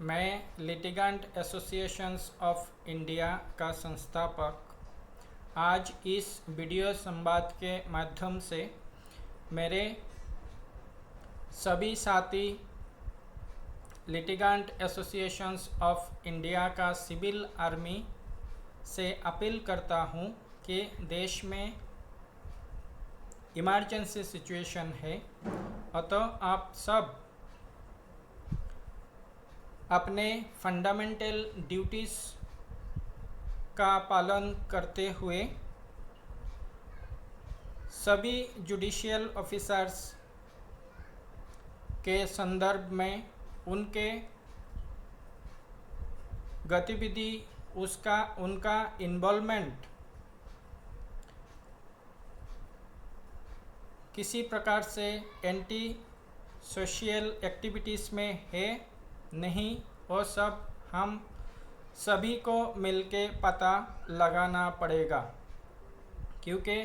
मैं litigant associations of India का संस्थापक आज इस वीडियो संवाद के माध्यम से मेरे सभी साथी लिटिगेंट एसोसिएशंस ऑफ इंडिया का सिविल आर्मी से अपील करता हूं कि देश में इमरजेंसी सिचुएशन है, अतः आप सब अपने फंडामेंटल ड्यूटीज़ का पालन करते हुए सभी जुडिशियल ऑफिसर्स के संदर्भ में उनके गतिविधि उनका इन्वॉल्वमेंट किसी प्रकार से एंटी सोशल एक्टिविटीज़ में है नहीं, वो सब हम सभी को मिलके पता लगाना पड़ेगा, क्योंकि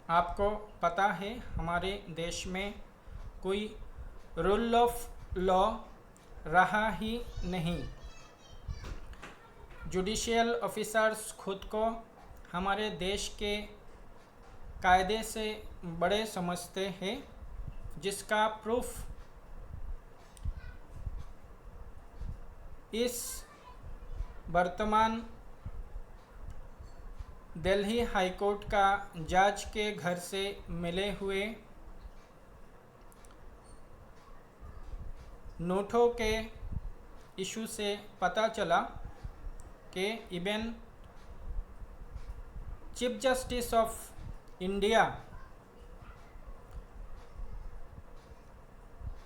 आपको पता है हमारे देश में कोई रूल ऑफ लॉ रहा ही नहीं। जुडिशियल ऑफिसर्स खुद को हमारे देश के कायदे से बड़े समझते हैं, जिसका प्रूफ इस वर्तमान दिल्ली हाई कोर्ट का जज के घर से मिले हुए नोटों के इशू से पता चला कि even chief justice of India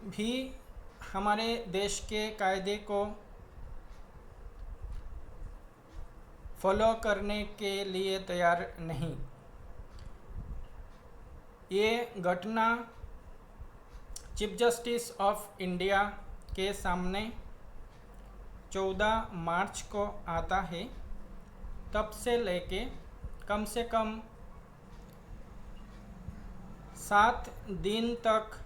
भी हमारे देश के कायदे को फॉलो करने के लिए तैयार नहीं। ये घटना चीफ जस्टिस ऑफ इंडिया के सामने 14 मार्च को आता है। तब से लेके कम से कम 7 दिन तक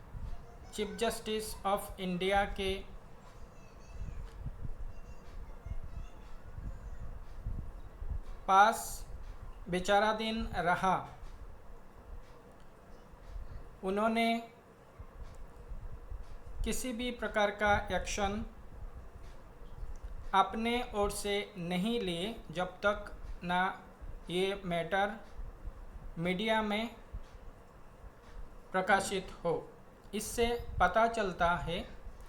चीफ जस्टिस ऑफ इंडिया के पास बेचारा दिन रहा। उन्होंने किसी भी प्रकार का एक्शन अपने ओर से नहीं लिए जब तक ना ये मैटर मीडिया में प्रकाशित हो। इससे पता चलता है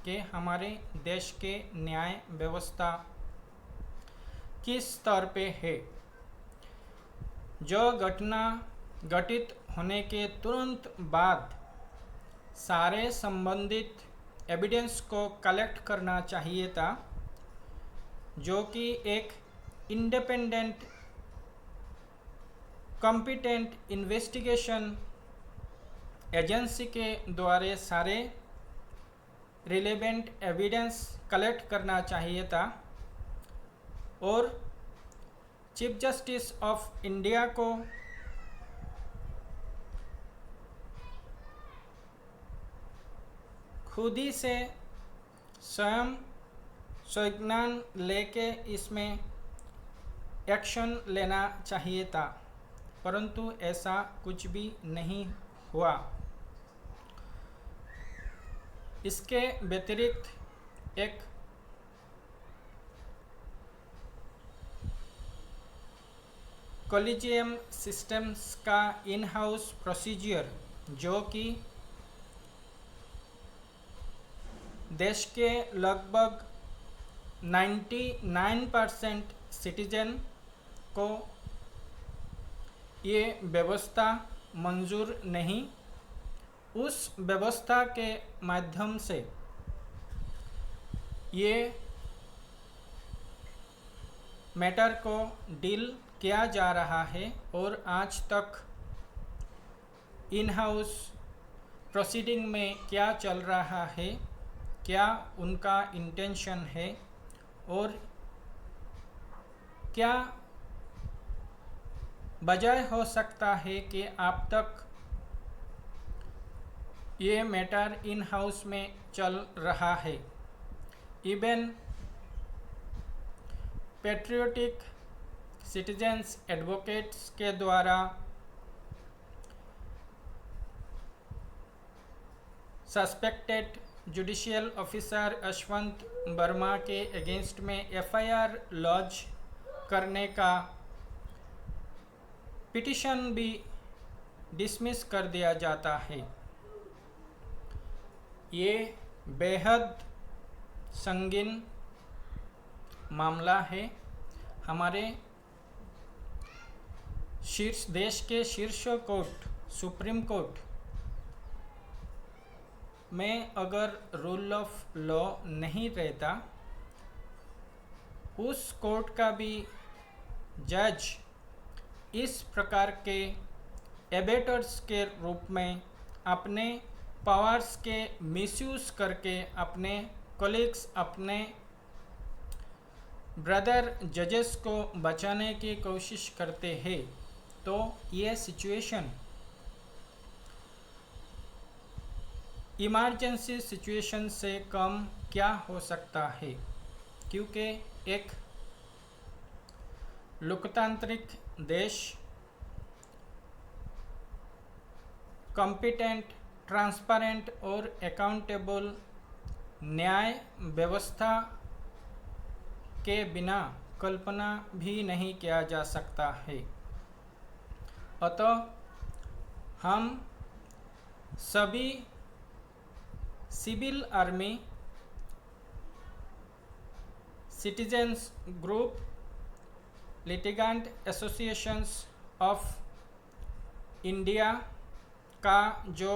कि हमारे देश के न्याय व्यवस्था किस स्तर पे है। जो घटना घटित होने के तुरंत बाद सारे संबंधित एविडेंस को कलेक्ट करना चाहिए था, जो कि एक इंडिपेंडेंट कॉम्पिटेंट इन्वेस्टिगेशन एजेंसी के द्वारा सारे रिलेवेंट एविडेंस कलेक्ट करना चाहिए था। और चीफ जस्टिस ऑफ इंडिया को खुद ही से स्वयं संज्ञान लेके इसमें एक्शन लेना चाहिए था, परंतु ऐसा कुछ भी नहीं हुआ। इसके व्यतिरिक्त एक कॉलेजियम सिस्टम्स का इन हाउस प्रोसीजर, जो कि देश के लगभग 99% सिटीजन को ये व्यवस्था मंजूर नहीं, उस व्यवस्था के माध्यम से ये मैटर को डील किया जा रहा है। और आज तक इन हाउस प्रोसीडिंग में क्या चल रहा है, क्या उनका इंटेंशन है और क्या वजह हो सकता है कि अब तक ये मैटर इन हाउस में चल रहा है। इवन पेट्रियोटिक सिटीजन्स एडवोकेट्स के द्वारा suspected judicial officer Yashwant Verma के अगेंस्ट में एफआईआर लॉन्च करने का पिटीशन भी डिसमिस कर दिया जाता है। ये बेहद संगीन मामला है। हमारे देश के शीर्ष कोर्ट सुप्रीम कोर्ट में अगर रूल ऑफ लॉ नहीं रहता, उस कोर्ट का भी जज इस प्रकार के एबेटर्स के रूप में अपने पावर्स के मिसयूज़ करके अपने कलीग्स, अपने ब्रदर जजेस को बचाने की कोशिश करते हैं। तो ये सिचुएशन इमरजेंसी सिचुएशन से कम क्या हो सकता है, क्योंकि एक लोकतांत्रिक देश कॉम्पिटेंट, ट्रांसपेरेंट और अकाउंटेबल न्याय व्यवस्था के बिना कल्पना भी नहीं किया जा सकता है। अतः हम सभी civil army, citizens group, litigant associations of India का जो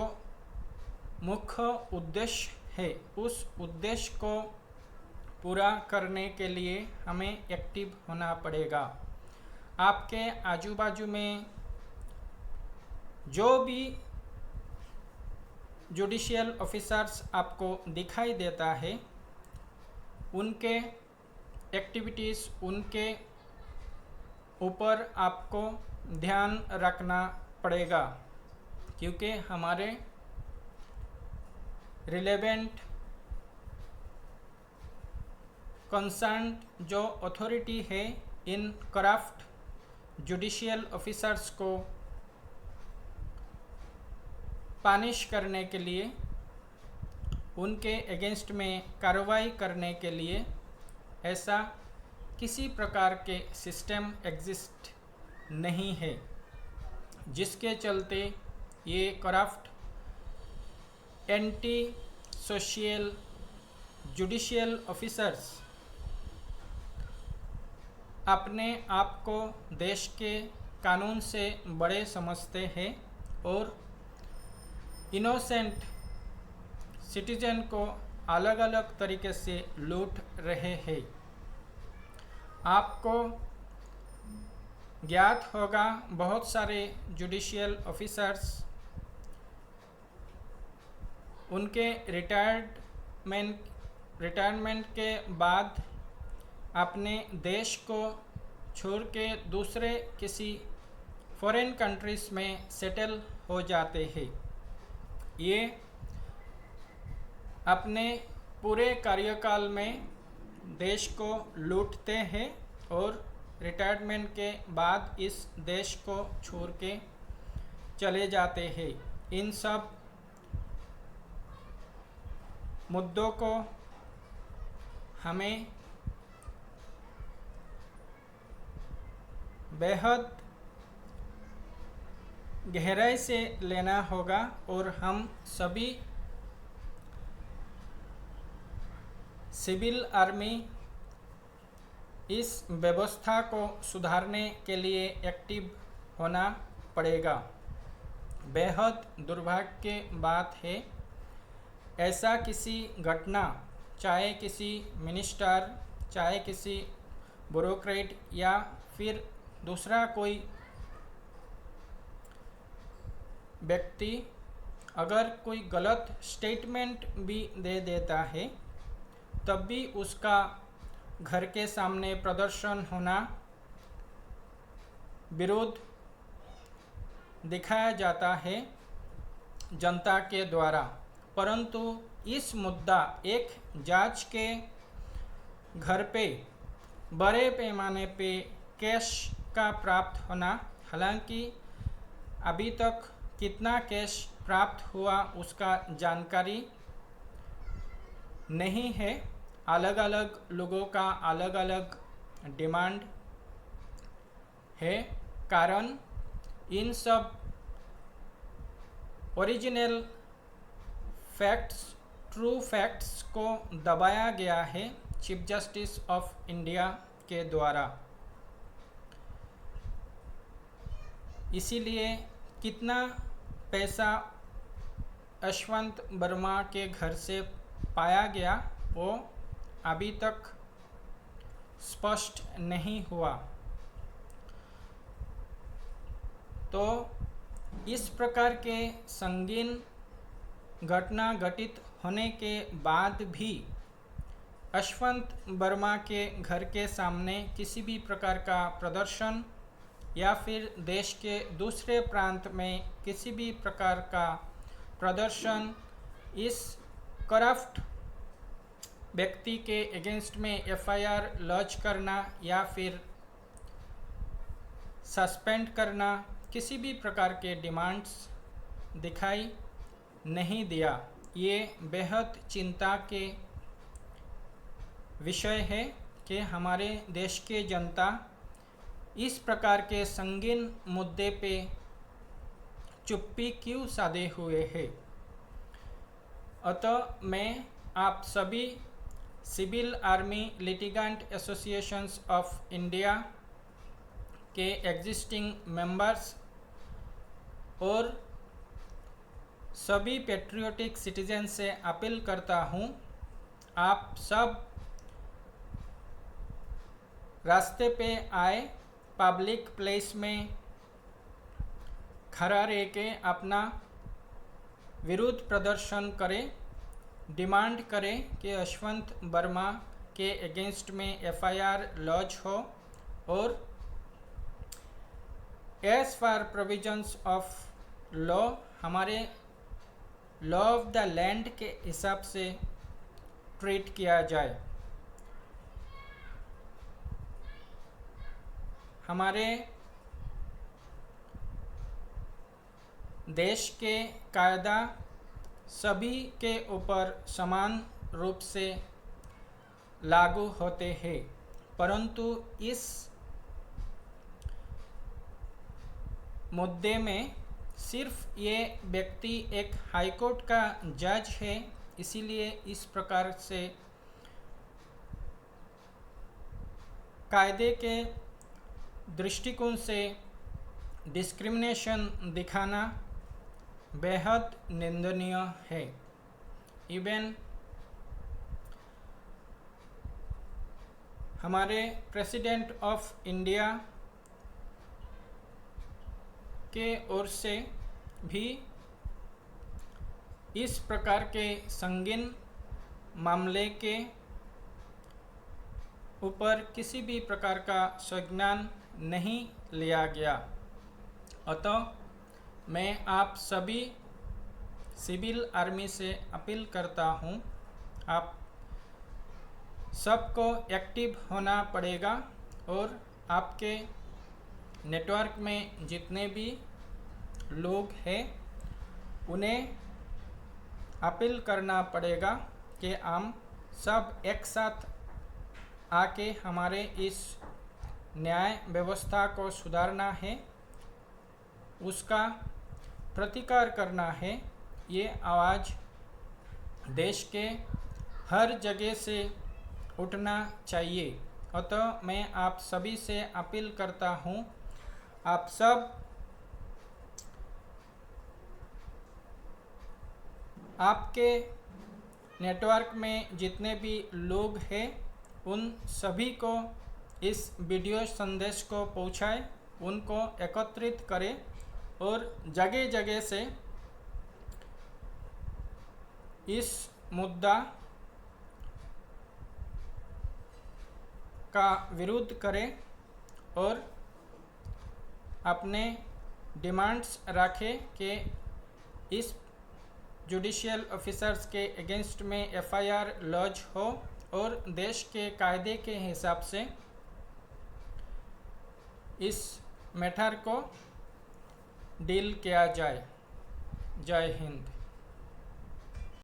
मुख्य उद्देश्य है, उस उद्देश्य को पूरा करने के लिए हमें एक्टिव होना पड़ेगा। आपके आजू बाजू में जो भी जुडिशियल ऑफिसर्स आपको दिखाई देता है, उनके एक्टिविटीज़, उनके ऊपर आपको ध्यान रखना पड़ेगा, क्योंकि हमारे रिलेवेंट कंसर्न जो अथॉरिटी है इन करप्ट जुडिशियल ऑफिसर्स को पानिश करने के लिए, उनके अगेंस्ट में कार्रवाई करने के लिए ऐसा किसी प्रकार के सिस्टम एग्जिस्ट नहीं है, जिसके चलते ये corrupt anti social judicial officers अपने आप को देश के कानून से बड़े समझते हैं और इनोसेंट सिटीजन को अलग अलग तरीके से लूट रहे हैं। आपको ज्ञात होगा, बहुत सारे जुडिशियल ऑफिसर्स उनके रिटायरमेंट के बाद अपने देश को छोड़ के दूसरे किसी फॉरेन कंट्रीज़ में सेटल हो जाते हैं। ये अपने पूरे कार्यकाल में देश को लूटते हैं और रिटायरमेंट के बाद इस देश को छोड़ के चले जाते हैं। इन सब मुद्दों को हमें बेहद गहराई से लेना होगा और हम सभी सिविल आर्मी इस व्यवस्था को सुधारने के लिए एक्टिव होना पड़ेगा। बेहद दुर्भाग्य की बात है, ऐसा किसी घटना, चाहे किसी मिनिस्टर, चाहे किसी ब्यूरोक्रेट या फिर दूसरा कोई व्यक्ति अगर कोई गलत स्टेटमेंट भी दे देता है, तब भी उसका घर के सामने प्रदर्शन होना, विरोध दिखाया जाता है जनता के द्वारा। परंतु इस मुद्दा एक जज के घर पे बड़े पैमाने पे कैश का प्राप्त होना, हालांकि अभी तक कितना कैश प्राप्त हुआ उसका जानकारी नहीं है। अलग अलग लोगों का अलग अलग डिमांड है, कारण इन सब ओरिजिनल फैक्ट्स, ट्रू फैक्ट्स को दबाया गया है चीफ जस्टिस ऑफ इंडिया के द्वारा। इसीलिए कितना पैसा यशवंत वर्मा के घर से पाया गया वो अभी तक स्पष्ट नहीं हुआ। तो इस प्रकार के संगीन घटना घटित होने के बाद भी यशवंत वर्मा के घर के सामने किसी भी प्रकार का प्रदर्शन या फिर देश के दूसरे प्रांत में किसी भी प्रकार का प्रदर्शन इस करप्ट व्यक्ति के अगेंस्ट में एफआईआर लॉन्च करना या फिर सस्पेंड करना, किसी भी प्रकार के डिमांड्स दिखाई नहीं दिया। ये बेहद चिंता के विषय है कि हमारे देश के जनता इस प्रकार के संगीन मुद्दे पे चुप्पी क्यों साधे हुए है। अतः मैं आप सभी civil army litigant associations of India के एग्जिस्टिंग मेंबर्स और सभी पेट्रियोटिक सिटीजन से अपील करता हूँ, आप सब रास्ते पे आए, पब्लिक प्लेस में खड़ा रह के अपना विरोध प्रदर्शन करें, डिमांड करें कि यशवंत वर्मा के अगेंस्ट में एफआईआर लॉन्च हो और as far provisions of law, हमारे लॉ ऑफ द लैंड के हिसाब से ट्रीट किया जाए। हमारे देश के कायदा सभी के ऊपर समान रूप से लागू होते हैं, परंतु इस मुद्दे में सिर्फ ये व्यक्ति एक हाईकोर्ट का जज है, इसीलिए इस प्रकार से कायदे के दृष्टिकोण से डिस्क्रिमिनेशन दिखाना बेहद निंदनीय है। इवन हमारे प्रेसिडेंट ऑफ इंडिया के ओर से भी इस प्रकार के संगीन मामले के ऊपर किसी भी प्रकार का संज्ञान नहीं लिया गया। अतः मैं आप सभी सिविल आर्मी से अपील करता हूँ, आप सबको एक्टिव होना पड़ेगा और आपके नेटवर्क में जितने भी लोग हैं उन्हें अपील करना पड़ेगा कि हम सब एक साथ आके हमारे इस न्याय व्यवस्था को सुधारना है, उसका प्रतिकार करना है। ये आवाज़ देश के हर जगह से उठना चाहिए। अतः मैं आप सभी से अपील करता हूँ, आप सब आपके नेटवर्क में जितने भी लोग हैं उन सभी को इस वीडियो संदेश को पहुँचाएं, उनको एकत्रित करें और जगह जगह से इस मुद्दा का विरोध करें और अपने डिमांड्स रखें कि इस जुडिशियल ऑफिसर्स के अगेंस्ट में एफआईआर लॉन्च हो और देश के कायदे के हिसाब से इस मैटर को डील किया जाए। जय हिंद।